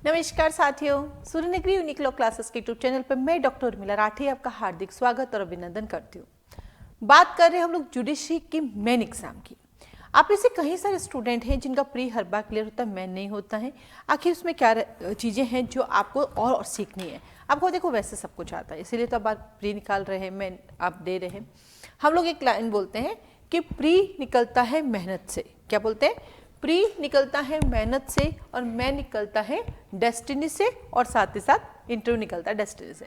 नमस्कार साथियों, Suryanagari unique law classes के यूट्यूब चैनल पर मैं डॉक्टर उर्मिला राठी आपका हार्दिक स्वागत और अभिनंदन करती हूँ। बात कर रहे हैं हम लोग जुडिशरी की मेन एग्जाम की। आप में से कई सारे स्टूडेंट हैं जिनका प्री हर बार क्लियर होता है, मेन नहीं होता है। आखिर उसमें क्या चीज़ें हैं जो आपको और सीखनी है। आपको देखो वैसे सब कुछ आता है, इसीलिए तो आप प्री निकाल रहे हैं, मेन आप दे रहे हैं। हम लोग एक लाइन बोलते हैं कि प्री निकलता है मेहनत से। क्या बोलते हैं? प्री निकलता है मेहनत से और मैं निकलता है डेस्टिनी से, और साथ ही साथ इंटरव्यू निकलता है डेस्टिनी से।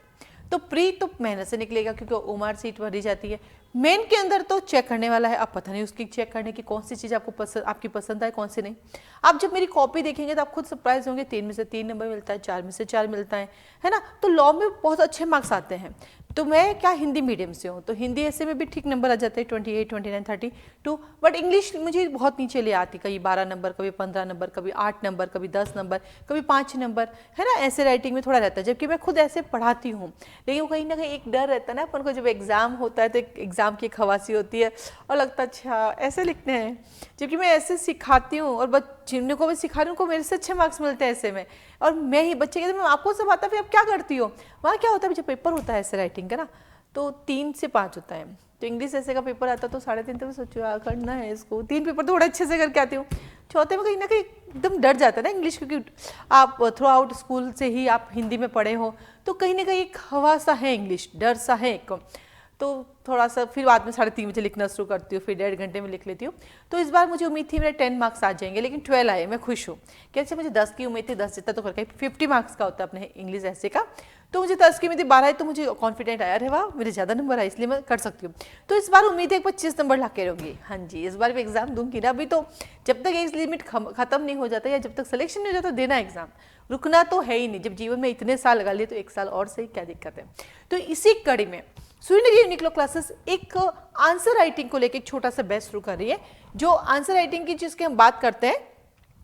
तो प्री तो मेहनत से निकलेगा क्योंकि ओमार सीट भरी जाती है। मेन के अंदर तो चेक करने वाला है, आप पता नहीं उसकी चेक करने की कौन सी चीज़ आपकी पसंद आए, कौन सी नहीं। आप जब मेरी कॉपी देखेंगे तो आप खुद सरप्राइज होंगे, 3 में से 3 नंबर मिलता है, 4 में से 4 मिलता है ना। तो लॉ में बहुत अच्छे मार्क्स आते हैं। तो मैं क्या हिंदी मीडियम से हूँ, तो हिंदी ऐसे में भी ठीक नंबर आ जाते हैं, 28, 29, 32। बट इंग्लिश मुझे बहुत नीचे ले आती, कभी 12 नंबर, कभी 15 नंबर, कभी 8 नंबर, कभी 10 नंबर, कभी 5 नंबर, है ना। ऐसे राइटिंग में थोड़ा रहता है, जबकि मैं खुद ऐसे पढ़ाती हूँ। लेकिन वो कहीं ना कहीं एक डर रहता है ना अपन को, जब एग्जाम होता है तो एग्जाम की खवासी होती है और लगता है अच्छा ऐसे लिखने हैं, जबकि मैं ऐसे सिखाती हूँ और जिनको को भी सिखा रही हूँ उनको मेरे से अच्छे मार्क्स मिलते हैं ऐसे में। और मैं ही बच्चे कहते मैं आपको सब आता है, फिर आप क्या करती हो? वहाँ क्या होता है, जब पेपर होता है ऐसे राइटिंग का ना, तो 3 से 5 होता है। तो इंग्लिश ऐसे का पेपर आता तो 3.5 तक सोचो यार करना है इसको, 3 पेपर तो थोड़ा अच्छे से करके आती हूँ। चौथे में कहीं ना कहीं एकदम डर जाता है ना इंग्लिश, क्योंकि आप थ्रू आउट स्कूल से ही आप हिंदी में पढ़े हो, तो कहीं ना कहीं एक हवा सा है, इंग्लिश डर सा है एक। तो थोड़ा सा फिर बाद में 3:30 बजे लिखना शुरू करती हूँ, फिर 1.5 घंटे में लिख लेती हूँ। तो इस बार मुझे उम्मीद थी मेरे 10 मार्क्स आ जाएंगे, लेकिन 12 आए, मैं खुश हूँ। कैसे मुझे 10 की उम्मीद थी, 10 जितना तो करके 50 मार्क्स का होता है अपने इंग्लिश ऐसे का। तो मुझे 10 की उम्मीद थी, 12 आए तो मुझे कॉन्फिडेंट आया, अरे वाह मेरे ज़्यादा नंबर आए, इसलिए मैं कर सकती हूँ। तो इस बार उम्मीद है 25 नंबर ला के रहूँगी। हाँ जी, इस बार भी एग्जाम दूंगी ना। अभी तो जब तक एज लिमिट खत्म नहीं हो जाता या जब तक सिलेक्शन नहीं हो जाता देना एग्जाम, रुकना तो है ही नहीं। जब जीवन में इतने साल लगा लिए तो 1 साल और सही, क्या दिक्कत है। तो इसी कड़ी में सूर्यनगरी यूनिक लॉ क्लासेस एक आंसर राइटिंग को लेकर एक छोटा सा बैच शुरू कर रही है। जो आंसर राइटिंग की जिसकी हम बात करते हैं,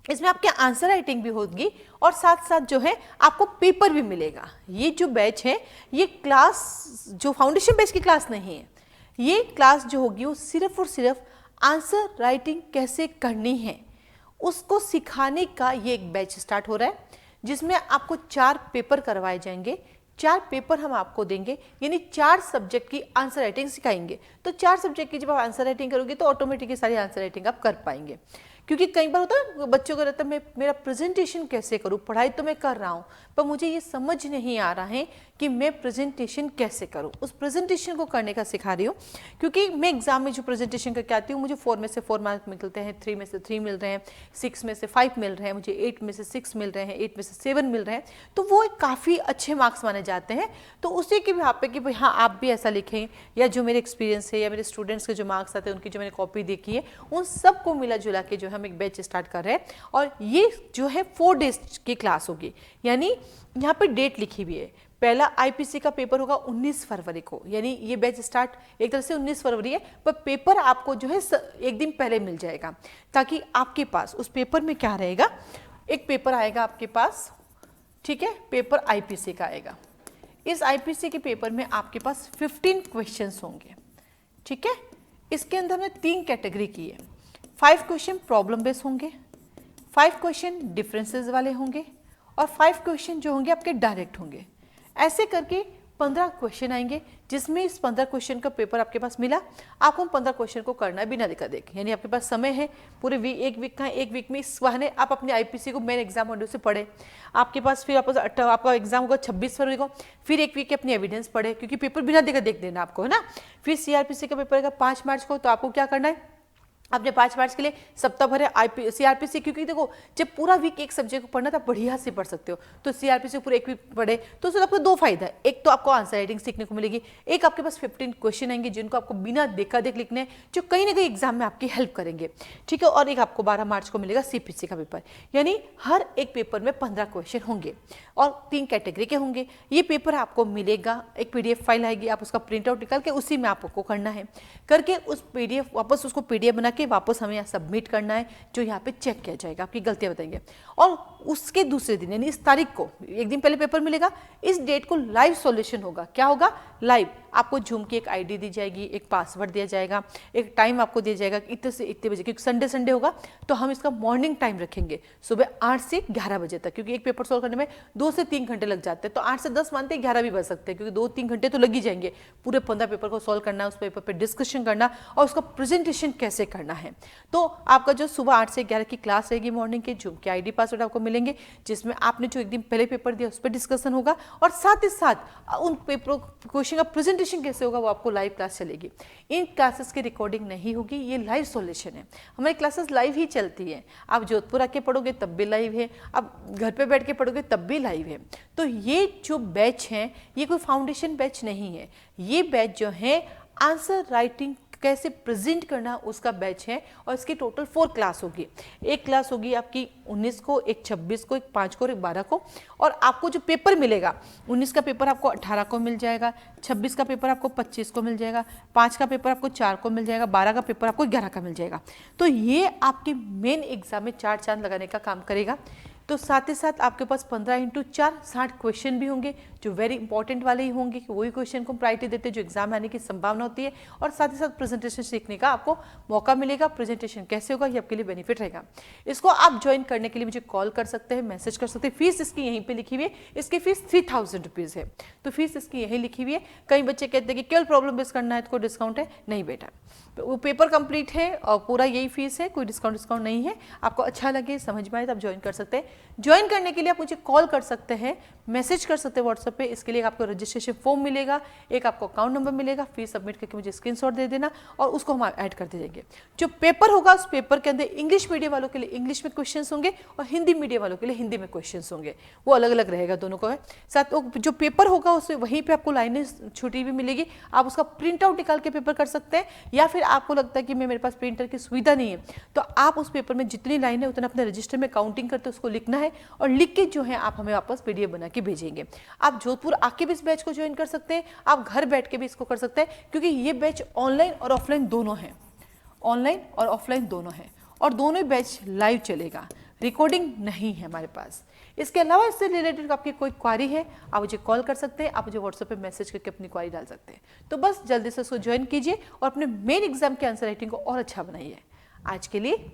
इसमें आपके आंसर राइटिंग भी होगी और साथ साथ जो है आपको पेपर भी मिलेगा। ये जो बैच है, ये क्लास जो फाउंडेशन बैच की क्लास नहीं है, ये क्लास जो होगी वो सिर्फ और सिर्फ आंसर राइटिंग कैसे करनी है उसको सिखाने का ये एक बैच स्टार्ट हो रहा है, जिसमें आपको 4 पेपर करवाए जाएंगे। 4 पेपर हम आपको देंगे, यानी 4 सब्जेक्ट की आंसर राइटिंग सिखाएंगे। तो 4 सब्जेक्ट की जब आप आंसर राइटिंग करोगे तो ऑटोमेटिकली सारी आंसर राइटिंग आप कर पाएंगे। क्योंकि कई बार होता है बच्चों को रहता है मैं मेरा प्रेजेंटेशन कैसे करूं, पढ़ाई तो मैं कर रहा हूं पर मुझे ये समझ नहीं आ रहा है कि मैं प्रेजेंटेशन कैसे करूं। उस प्रेजेंटेशन को करने का सिखा रही हूँ, क्योंकि मैं एग्जाम में जो प्रेजेंटेशन करके आती हूँ मुझे 4 में से 4 मार्क्स मिलते हैं, 3 में से 3 मिल रहे हैं, 6 में से 5 मिल रहे हैं, मुझे 8 में से 6 मिल रहे हैं, 8 में से 7 मिल रहे हैं। तो वो काफ़ी अच्छे मार्क्स माने जाते हैं। तो उसी के भी पे कि भाई हाँ आप भी ऐसा लिखें, या जो मेरे एक्सपीरियंस है या मेरे स्टूडेंट्स के जो मार्क्स आते हैं उनकी जो मैंने कॉपी देखी है उन सबको मिला जुला के जो हम एक बैच स्टार्ट कर रहे हैं। और ये जो है 4 डेज की क्लास होगी, यानी यहाँ पे डेट लिखी हुई है। पहला आईपीसी का पेपर होगा 19 फरवरी को, यानी ये बैच स्टार्ट एक तरह से 19 फरवरी है, पर पेपर आपको जो है एक दिन पहले मिल जाएगा, ताकि आपके पास उस पेपर में क्या रहेगा, एक पेपर आएगा आपके पास, ठीक है, पेपर आईपीसी का आएगा। इस आईपीसी के पेपर में आपके पास 15 क्वेश्चंस होंगे, ठीक है। इसके अंदर हमने 3 कैटेगरी की है। 5 क्वेश्चन प्रॉब्लम बेस्ड होंगे, 5 क्वेश्चन डिफरेंसेस वाले होंगे, और 5 क्वेश्चन जो होंगे आपके डायरेक्ट होंगे। ऐसे करके 15 क्वेश्चन आएंगे, जिसमें इस 15 क्वेश्चन का पेपर आपके पास मिला, आपको 15 क्वेश्चन को करना है बिना दिक्कत देखे। यानी आपके पास समय है पूरे एक वीक का, एक वीक में इस बहाने आप अपने आईपीसी को मेन एग्जाम विंडो से पढ़े। आपके पास फिर आपका एग्जाम होगा 26 फरवरी को, फिर एक वीक के अपनी एविडेंस पढ़े, क्योंकि पेपर बिना दिक्कत देख देना आपको, है ना। फिर सीआरपीसी का पेपर आएगा 5 मार्च को, तो आपको क्या करना है, आपने 5 मार्च के लिए सप्ताह भर है सीआरपीसी, क्योंकि देखो जब पूरा वीक एक सब्जेक्ट को पढ़ना तो बढ़िया से पढ़ सकते हो। तो सीआरपीसी पूरा एक वीक पढ़े तो उससे आपको 2 फायदा है, एक तो आपको आंसर राइटिंग सीखने को मिलेगी, एक आपके पास 15 क्वेश्चन आएंगे जिनको आपको बिना देखा देख लिखने, जो कहीं ना कहीं एग्जाम में आपकी हेल्प करेंगे, ठीक है। और एक आपको 12 मार्च को मिलेगा सीपीसी का पेपर, यानी हर एक पेपर में 15 क्वेश्चन होंगे और 3 कैटेगरी के होंगे। ये पेपर आपको मिलेगा, एक पीडीएफ फाइल आएगी, आप उसका प्रिंट आउट निकाल के उसी में आपको करना है, करके उस पीडीएफ वापस उसको पीडीएफ बना के वापस हमें यहाँ सबमिट करना है, जो यहाँ पे चेक किया जाएगा, आपकी गलतियाँ बताएंगे। और उसके दूसरे दिन यानी इस तारीख को, एक दिन पहले पेपर मिलेगा, इस डेट को लाइव सॉल्यूशन होगा। क्या होगा? लाइव। आपको जूम की एक आईडी दी जाएगी, एक पासवर्ड दिया जाएगा, एक टाइम आपको दिया जाएगा इतने से इतने बजे, क्योंकि संडे होगा तो हम इसका मॉर्निंग टाइम रखेंगे सुबह 8 से 11 बजे तक, क्योंकि एक पेपर सॉल्व करने में 2 से 3 घंटे लग जाते हैं। तो 8 से 10 मानते हैं, 11 भी बज सकते हैं, क्योंकि 2-3 घंटे तो लग ही जाएंगे पूरे 15 पेपर को सॉल्व करना, उस पेपर पे डिस्कशन करना और उसका प्रेजेंटेशन कैसे करना है। तो आपका जो सुबह 8 से 11 की क्लास रहेगी मॉर्निंग की, जूम के आईडी पासवर्ड आपको मिलेंगे, जिसमें आपने जो एक दिन पहले पेपर दिया उस पर डिस्कशन होगा और साथ ही साथ उन पेपर क्वेश्चन का प्रेजेंटेशन कैसे होगा वो आपको लाइव क्लास चलेगी। इन क्लासेस की रिकॉर्डिंग नहीं होगी, ये लाइव सॉल्यूशन है। हमारी क्लासेस लाइव ही चलती है। आप जोधपुर आके पढ़ोगे तब भी लाइव है, आप घर पे बैठ के पढ़ोगे तब भी लाइव है। तो ये जो बैच है ये कोई फाउंडेशन बैच नहीं है, ये बैच जो है आंसर राइटिंग कैसे प्रेजेंट करना उसका बैच है और इसकी टोटल 4 क्लास होगी। एक क्लास होगी आपकी 19 को, एक 26 को, एक 5 को और एक 12 को। और आपको जो पेपर मिलेगा, 19 का पेपर आपको 18 को मिल जाएगा, 26 का पेपर आपको 25 को मिल जाएगा, 5 का पेपर आपको 4 को मिल जाएगा, 12 का पेपर आपको 11 का मिल जाएगा। तो ये आपके मेन एग्जाम में 4 चांद लगाने का काम करेगा। तो साथ ही साथ आपके पास 15x4 60 क्वेश्चन भी होंगे जो वेरी इंपॉर्टेंट वाले ही होंगे, कि वही क्वेश्चन को प्रायोरिटी देते हैं जो एग्जाम आने की संभावना होती है। और साथ ही साथ प्रेजेंटेशन सीखने का आपको मौका मिलेगा। प्रेजेंटेशन कैसे होगा ये आपके लिए बेनिफिट रहेगा। इसको आप ज्वाइन करने के लिए मुझे कॉल कर सकते हैं, मैसेज कर सकते हैं। फीस इसकी यहीं पे लिखी हुई है, इसकी फीस 3000 रुपीज़ है। तो फीस इसकी यहीं लिखी हुई है। कई बच्चे कहते हैं कि केवल प्रॉब्लम बेस करना है तो कोई डिस्काउंट है? नहीं बेटा, वो पेपर कंप्लीट है और पूरा यही फीस है, कोई डिस्काउंट नहीं है। आपको अच्छा लगे, समझ में आए तो आप ज्वाइन कर सकते हैं। ज्वाइन करने के लिए आप मुझे कॉल कर सकते हैं, मैसेज कर सकते हैं व्हाट्सएप पे। इसके लिए आपको रजिस्ट्रेशन फॉर्म मिलेगा, एक आपको अकाउंट नंबर मिलेगा, फीस सबमिट करके मुझे स्क्रीनशॉट दे देना और उसको हम ऐड कर दे देंगे। जो पेपर होगा उस पेपर के अंदर इंग्लिश मीडियम वालों के लिए इंग्लिश में क्वेश्चंस होंगे और हिंदी मीडियम वालों के लिए हिंदी में क्वेश्चंस होंगे, वो अलग अलग रहेगा दोनों को। साथ जो पेपर होगा उससे वहीं पर आपको लाइनें छुटी हुई मिलेगी, आप उसका प्रिंट आउट निकाल के पेपर कर सकते हैं। या फिर आपको लगता है कि मेरे पास प्रिंटर की सुविधा नहीं है, तो आप उस पेपर में जितनी लाइन है उतना अपने रजिस्टर में काउंटिंग करते उसको लिखना है और लिख के जो है आप हमें वापस पीडीएफ बना के भेजेंगे। आप जोधपुर आके भी इस बैच को ज्वाइन कर सकते हैं, आप घर बैठ के भी इसको कर सकते हैं, क्योंकि ये बैच ऑनलाइन और ऑफलाइन दोनों है, ऑनलाइन और ऑफलाइन दोनों है और दोनों ही बैच लाइव चलेगा, रिकॉर्डिंग नहीं है हमारे पास। इसके अलावा इससे रिलेटेड आपकी कोई क्वारी है आप मुझे कॉल कर सकते हैं, आप मुझे व्हाट्सएप पे मैसेज करके अपनी क्वारी डाल सकते हैं। तो बस जल्दी से उसको ज्वाइन कीजिए और अपने मेन एग्जाम के आंसर राइटिंग को और अच्छा बनाइए। आज के लिए